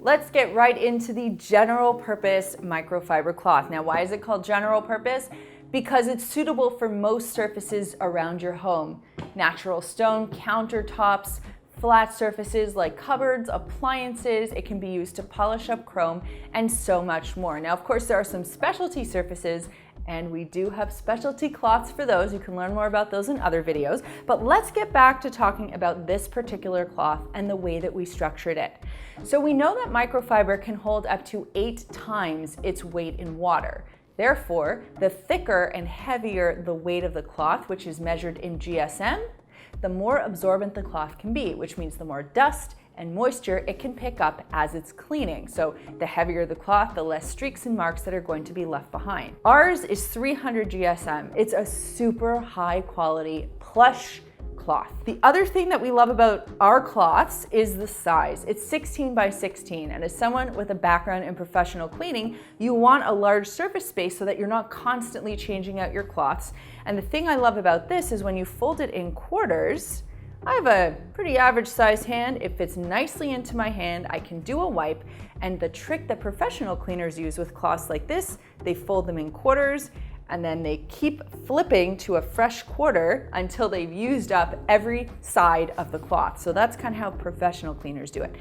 let's get right into the general purpose microfiber cloth. Now, why is it called general purpose? Because it's suitable for most surfaces around your home. Natural stone countertops, flat surfaces like cupboards, appliances. It can be used to polish up chrome and so much more. Now, of course, there are some specialty surfaces, and we do have specialty cloths for those. You can learn more about those in other videos. But let's get back to talking about this particular cloth and the way that we structured it. So we know that microfiber can hold up to 8 times its weight in water. Therefore, the thicker and heavier the weight of the cloth, which is measured in GSM, the more absorbent the cloth can be, which means the more dust and moisture it can pick up as it's cleaning. So the heavier the cloth, the less streaks and marks that are going to be left behind. Ours is 300 GSM. It's a super high quality plush cloth. The other thing that we love about our cloths is the size. It's 16 by 16, and as someone with a background in professional cleaning, you want a large surface space so that you're not constantly changing out your cloths. And the thing I love about this is when you fold it in quarters, I have a pretty average sized hand. It fits nicely into my hand. I can do a wipe, and the trick that professional cleaners use with cloths like this, they fold them in quarters, and then they keep flipping to a fresh quarter until they've used up every side of the cloth. So that's kind of how professional cleaners do it.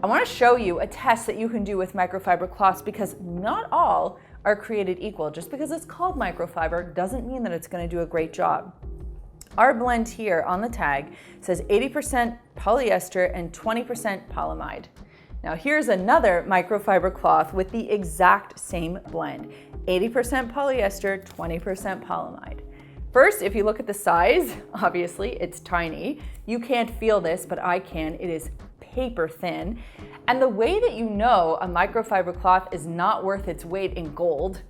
I want to show you a test that you can do with microfiber cloths, because not all are created equal. Just because it's called microfiber doesn't mean that it's going to do a great job. Our blend here on the tag says 80% polyester and 20% polyamide. Now here's another microfiber cloth with the exact same blend. 80% polyester, 20% polyamide. First, if you look at the size, obviously it's tiny. You can't feel this, but I can. It is paper thin. And the way that you know a microfiber cloth is not worth its weight in gold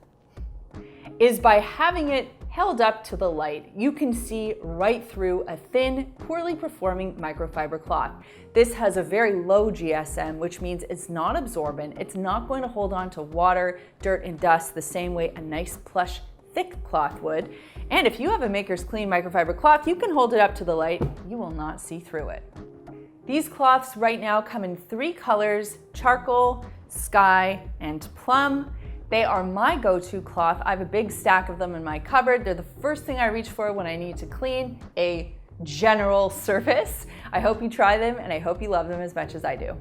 is by having it held up to the light. You can see right through a thin, poorly performing microfiber cloth. This has a very low GSM, which means it's not absorbent. It's not going to hold on to water, dirt, and dust the same way a nice, plush, thick cloth would. And if you have a Maker's Clean microfiber cloth, you can hold it up to the light. You will not see through it. These cloths right now come in 3 colors: charcoal, sky, and plum. They are my go-to cloth. I have a big stack of them in my cupboard. They're the first thing I reach for when I need to clean a general surface. I hope you try them, and I hope you love them as much as I do.